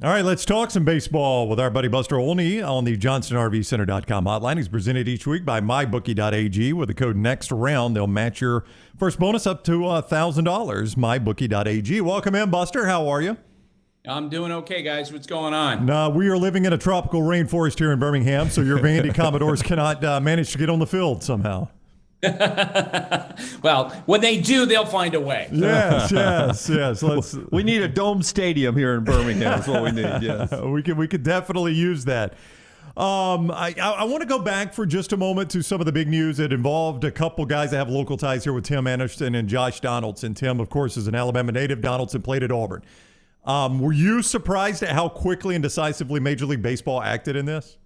All right, let's talk some baseball with our buddy Buster Olney on the JohnstonRVCenter.com hotline. He's presented each week by MyBookie.ag. With the code NEXTROUND, they'll match your first bonus up to $1,000. MyBookie.ag. Welcome in, Buster. How are you? I'm doing okay, guys. What's going on? We are living in a tropical rainforest here in Birmingham, so your Vandy Commodores cannot manage to get on the field somehow. Well, when they do, they'll find a way. Yes. We need a dome stadium here in Birmingham. That's what we need. Yes, we could definitely use that. I want to go back for just a moment to some of the big news that involved a couple guys that have local ties here with Tim Anderson and Josh Donaldson. Tim, of course, is an Alabama native. Donaldson played at Auburn. Were you surprised at how quickly and decisively Major League Baseball acted in this?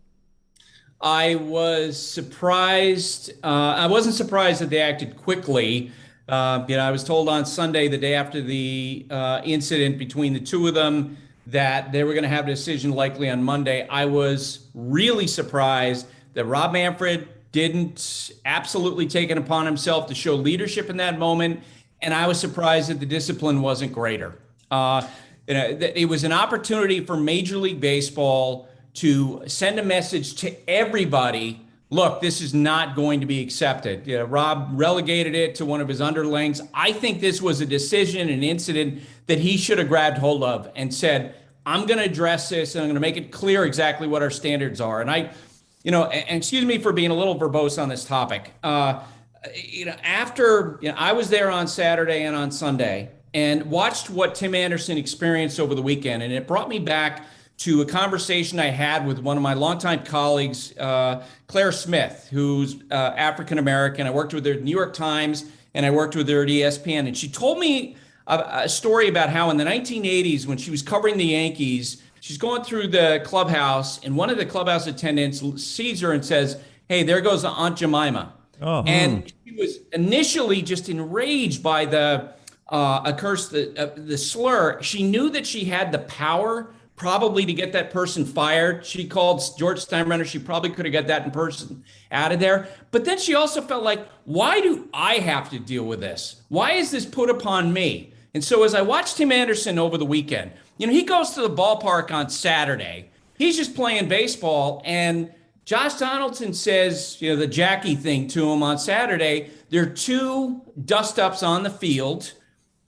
I was surprised. I wasn't surprised that they acted quickly. I was told on Sunday, the day after the incident between the two of them, that they were going to have a decision likely on Monday. I was really surprised that Rob Manfred didn't absolutely take it upon himself to show leadership in that moment. And I was surprised that the discipline wasn't greater. It was an opportunity for Major League Baseball to send a message to everybody. Look, this is not going to be accepted. Rob relegated it to one of his underlings. I think this was a decision, an incident that he should have grabbed hold of and said, I'm going to address this and I'm going to make it clear exactly what our standards are. And and excuse me for being a little verbose on this topic. I was there on Saturday and on Sunday and watched what Tim Anderson experienced over the weekend. And it brought me back to a conversation I had with one of my longtime colleagues, Claire Smith, who's African-American. I worked with her at the New York Times and I worked with her at ESPN. And she told me a story about how in the 1980s, when she was covering the Yankees, she's going through the clubhouse and one of the clubhouse attendants sees her and says, "Hey, there goes Aunt Jemima." Oh, and she was initially just enraged by the slur. She knew that she had the power probably to get that person fired. She called George Steinbrenner. She probably could have got that person out of there. But then she also felt like, why do I have to deal with this? Why is this put upon me? And so as I watched Tim Anderson over the weekend, he goes to the ballpark on Saturday. He's just playing baseball. And Josh Donaldson says, the Jackie thing to him on Saturday. There are two dust-ups on the field.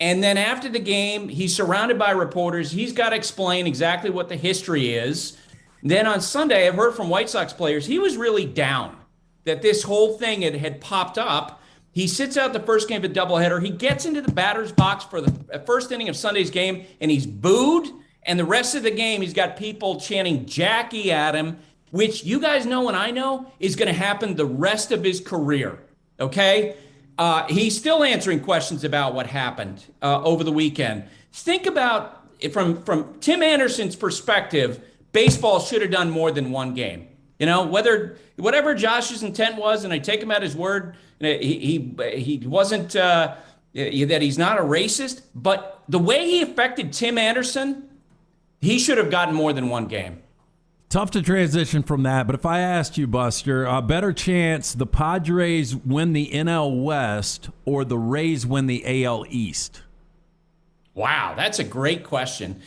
And then after the game, he's surrounded by reporters. He's got to explain exactly what the history is. Then on Sunday, I've heard from White Sox players, he was really down that this whole thing had popped up. He sits out the first game of a doubleheader. He gets into the batter's box for the first inning of Sunday's game, and he's booed. And the rest of the game, he's got people chanting Jackie at him, which you guys know and I know is going to happen the rest of his career, okay? He's still answering questions about what happened over the weekend. Think about, from Tim Anderson's perspective, baseball should have done more than one game. Whatever Josh's intent was, and I take him at his word, he wasn't, that he's not a racist, but the way he affected Tim Anderson, he should have gotten more than one game. Tough to transition from that, but if I asked you, Buster, a better chance the Padres win the NL West or the Rays win the AL East? Wow, that's a great question.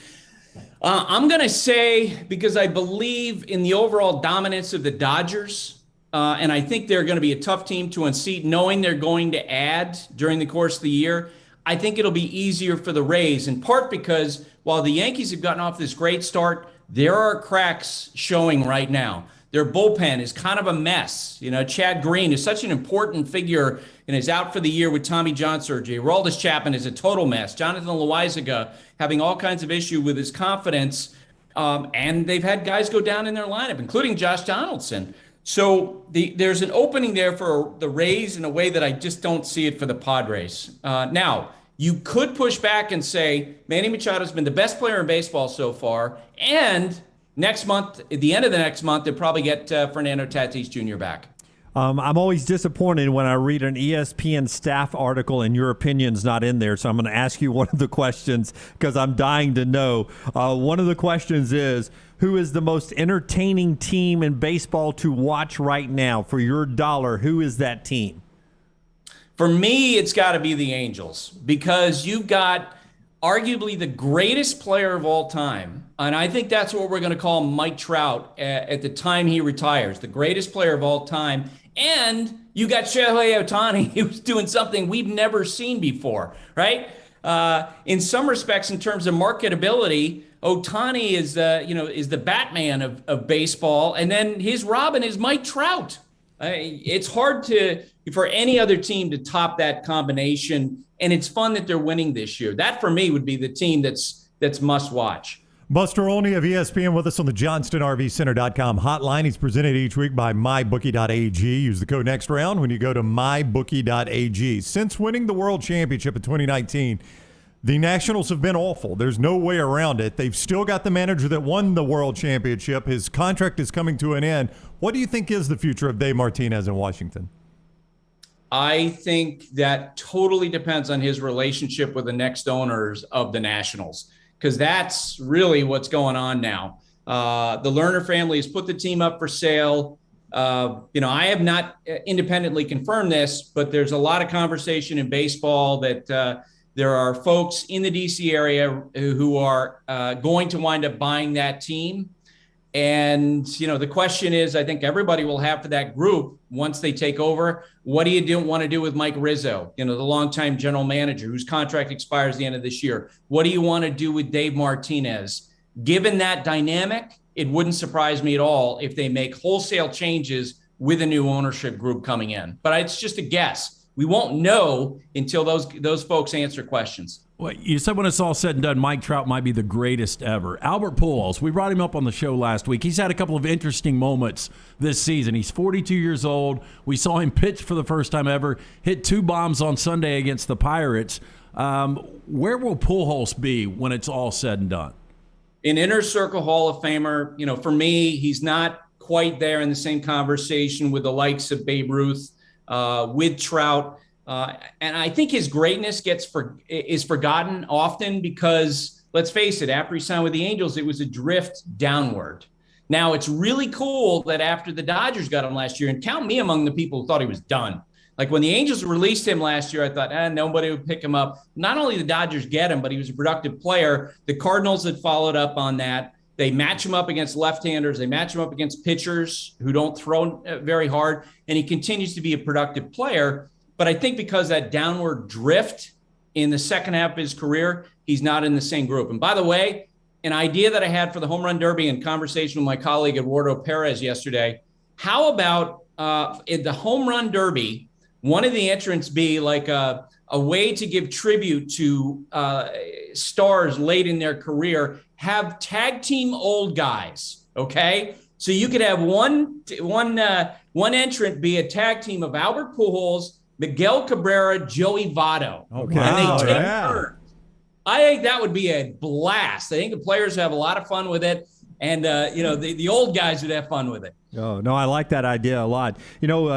I'm going to say, because I believe in the overall dominance of the Dodgers, and I think they're going to be a tough team to unseat, knowing they're going to add during the course of the year. I think it'll be easier for the Rays, in part because while the Yankees have gotten off this great start, there are cracks showing right now. Their bullpen is kind of a mess. Chad Green is such an important figure and is out for the year with Tommy John surgery. Aroldis Chapman is a total mess. Jonathan Loaizaga having all kinds of issue with his confidence. And they've had guys go down in their lineup, including Josh Donaldson. So there's an opening there for the Rays in a way that I just don't see it for the Padres. Now, you could push back and say Manny Machado's been the best player in baseball so far, and next month, at the end of the next month, they'll probably get Fernando Tatis Jr. back. I'm always disappointed when I read an ESPN staff article and your opinion's not in there, so I'm going to ask you one of the questions because I'm dying to know. One of the questions is, who is the most entertaining team in baseball to watch right now? For your dollar, who is that team? For me, it's got to be the Angels, because you've got arguably the greatest player of all time, and I think that's what we're going to call Mike Trout at the time he retires, the greatest player of all time. And you got Shohei Ohtani, who's doing something we've never seen before, right? In some respects, in terms of marketability, Ohtani is the Batman of baseball, and then his Robin is Mike Trout. It's hard for any other team to top that combination, and it's fun that they're winning this year. That, for me, would be the team that's must watch. Buster Olney of ESPN with us on the JohnstonRVCenter.com hotline. He's presented each week by MyBookie.ag. Use the code NEXTROUND when you go to MyBookie.ag. Since winning the World Championship in 2019, the Nationals have been awful. There's no way around it. They've still got the manager that won the World Championship. His contract is coming to an end. What do you think is the future of Dave Martinez in Washington? I think that totally depends on his relationship with the next owners of the Nationals, because that's really what's going on now. The Lerner family has put the team up for sale. I have not independently confirmed this, but there's a lot of conversation in baseball that there are folks in the DC area who are going to wind up buying that team. And, the question is, I think everybody will have for that group once they take over, what do you want to do with Mike Rizzo, the longtime general manager whose contract expires the end of this year? What do you want to do with Dave Martinez? Given that dynamic, it wouldn't surprise me at all if they make wholesale changes with a new ownership group coming in. But it's just a guess. We won't know until those folks answer questions. Well, you said when it's all said and done, Mike Trout might be the greatest ever. Albert Pujols, we brought him up on the show last week. He's had a couple of interesting moments this season. He's 42 years old. We saw him pitch for the first time ever, hit 2 bombs on Sunday against the Pirates. Where will Pujols be when it's all said and done? An inner circle Hall of Famer. For me, he's not quite there in the same conversation with the likes of Babe Ruth, with Trout. And I think his greatness is forgotten often because, let's face it, after he signed with the Angels, it was a drift downward. Now, it's really cool that after the Dodgers got him last year, and count me among the people who thought he was done. Like when the Angels released him last year, I thought, nobody would pick him up. Not only did the Dodgers get him, but he was a productive player. The Cardinals had followed up on that. They match him up against left-handers. They match him up against pitchers who don't throw very hard, and he continues to be a productive player. But I think because that downward drift in the second half of his career, he's not in the same group. And by the way, an idea that I had for the home run derby in conversation with my colleague Eduardo Perez yesterday, how about in the home run derby, one of the entrants be like a way to give tribute to stars late in their career, have tag team old guys, okay? So you could have one entrant be a tag team of Albert Pujols, Miguel Cabrera, Joey Votto. Okay. And they take Yeah. turns. I think that would be a blast. I think the players have a lot of fun with it. And, the old guys would have fun with it. Oh, no, I like that idea a lot.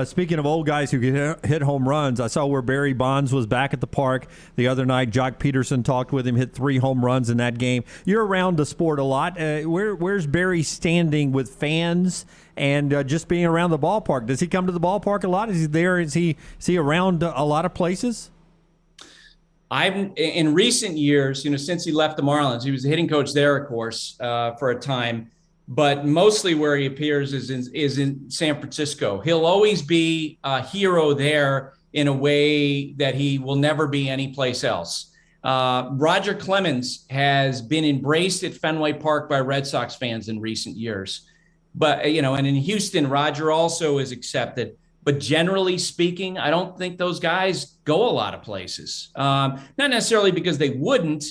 Speaking of old guys who can hit home runs, I saw where Barry Bonds was back at the park the other night. Jock Peterson talked with him, hit 3 home runs in that game. You're around the sport a lot. Where's Barry standing with fans and just being around the ballpark? Does he come to the ballpark a lot? Is he there? Is he around a lot of places? In recent years, since he left the Marlins, he was the hitting coach there, of course, for a time. But mostly where he appears is in San Francisco. He'll always be a hero there in a way that he will never be anyplace else. Roger Clemens has been embraced at Fenway Park by Red Sox fans in recent years. But, and in Houston, Roger also is accepted. But generally speaking, I don't think those guys go a lot of places. Not necessarily because they wouldn't,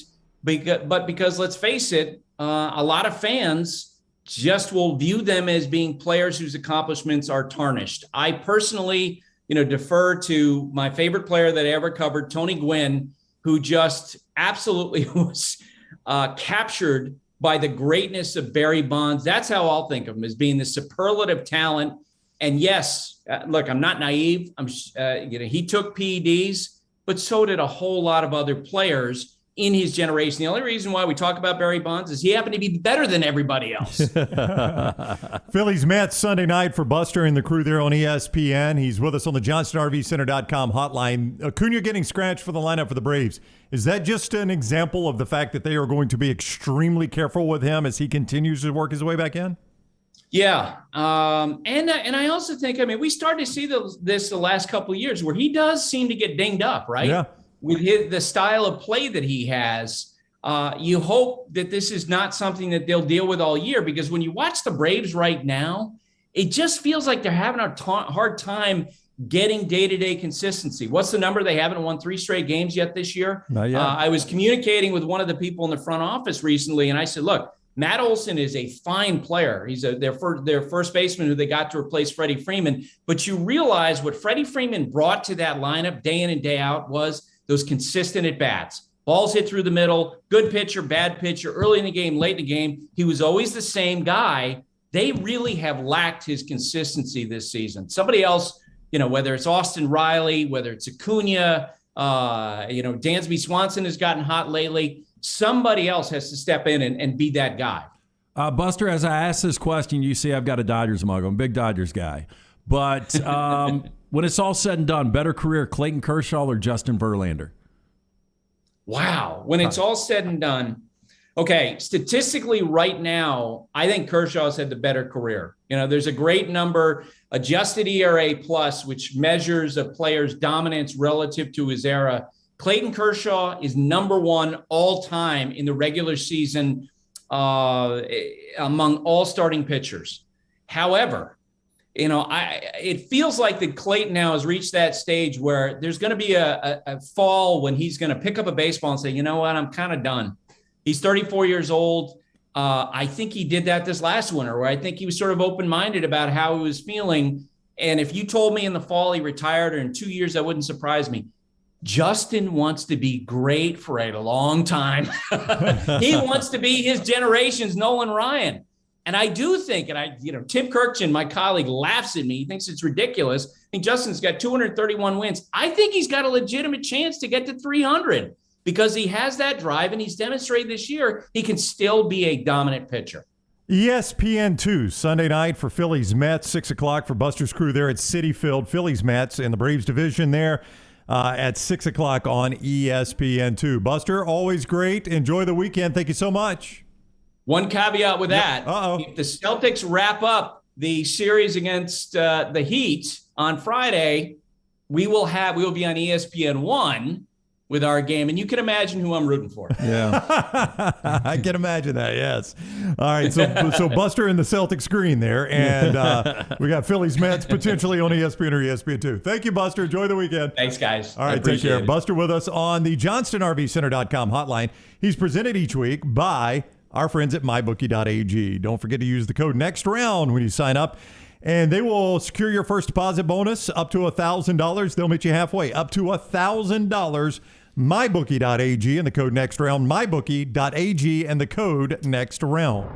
but because, let's face it, a lot of fans just will view them as being players whose accomplishments are tarnished. I personally, defer to my favorite player that I ever covered, Tony Gwynn, who just absolutely was captured by the greatness of Barry Bonds. That's how I'll think of him, as being the superlative talent. And yes, look, I'm not naive. He took PEDs, but so did a whole lot of other players. in his generation. The only reason why we talk about Barry Bonds is he happened to be better than everybody else. Phillies Mets Sunday night for Buster and the crew there on ESPN. He's with us on the JohnstonRVCenter.com hotline. Acuna getting scratched for the lineup for the Braves. Is that just an example of the fact that they are going to be extremely careful with him as he continues to work his way back in? Yeah. And I also think, I mean, we started to see this the last couple of years where he does seem to get dinged up, right? Yeah. With the style of play that he has, you hope that this is not something that they'll deal with all year, because when you watch the Braves right now, it just feels like they're having a hard time getting day-to-day consistency. What's the number? They haven't won 3 straight games yet this year. Not yet. I was communicating with one of the people in the front office recently, and I said, look, Matt Olson is a fine player. He's their first baseman who they got to replace Freddie Freeman. But you realize what Freddie Freeman brought to that lineup day in and day out was those consistent at-bats. Balls hit through the middle, good pitcher, bad pitcher, early in the game, late in the game. He was always the same guy. They really have lacked his consistency this season. Somebody else, whether it's Austin Riley, whether it's Acuna, Dansby Swanson has gotten hot lately. Somebody else has to step in and be that guy. Buster, as I ask this question, you see I've got a Dodgers mug. I'm a big Dodgers guy. But when it's all said and done, better career, Clayton Kershaw or Justin Verlander? Wow. When it's all said and done, okay, statistically right now, I think Kershaw's had the better career. There's a great number, adjusted ERA plus, which measures a player's dominance relative to his era. Clayton Kershaw is number 1 all time in the regular season among all starting pitchers. However, it feels like that Clayton now has reached that stage where there's going to be a fall when he's going to pick up a baseball and say, you know what, I'm kind of done. He's 34 years old. I think he did that this last winter, where I think he was sort of open-minded about how he was feeling. And if you told me in the fall he retired or in 2 years, that wouldn't surprise me. Justin wants to be great for a long time. He wants to be his generation's Nolan Ryan. And I do think, Tim Kirkchin, my colleague, laughs at me. He thinks it's ridiculous. I think Justin's got 231 wins. I think he's got a legitimate chance to get to 300 because he has that drive, and he's demonstrated this year he can still be a dominant pitcher. ESPN 2, Sunday night for Phillies Mets, 6 o'clock for Buster's crew there at Citi Field. Phillies Mets in the Braves division there at 6 o'clock on ESPN 2. Buster, always great. Enjoy the weekend. Thank you so much. One caveat with that. Uh-oh. If the Celtics wrap up the series against the Heat on Friday, we will be on ESPN 1 with our game, and you can imagine who I'm rooting for. Yeah. I can imagine that, yes. All right, so Buster in the Celtic screen there, and we got Phillies Mets potentially on ESPN or ESPN 2. Thank you, Buster. Enjoy the weekend. Thanks, guys. All right, take care. Buster with us on the JohnstonRVCenter.com hotline. He's presented each week by our friends at MyBookie.ag. Don't forget to use the code NEXTROUND when you sign up, and they will secure your first deposit bonus up to $1,000. They'll meet you halfway, up to $1,000. MyBookie.ag and the code NEXTROUND. MyBookie.ag and the code NEXTROUND.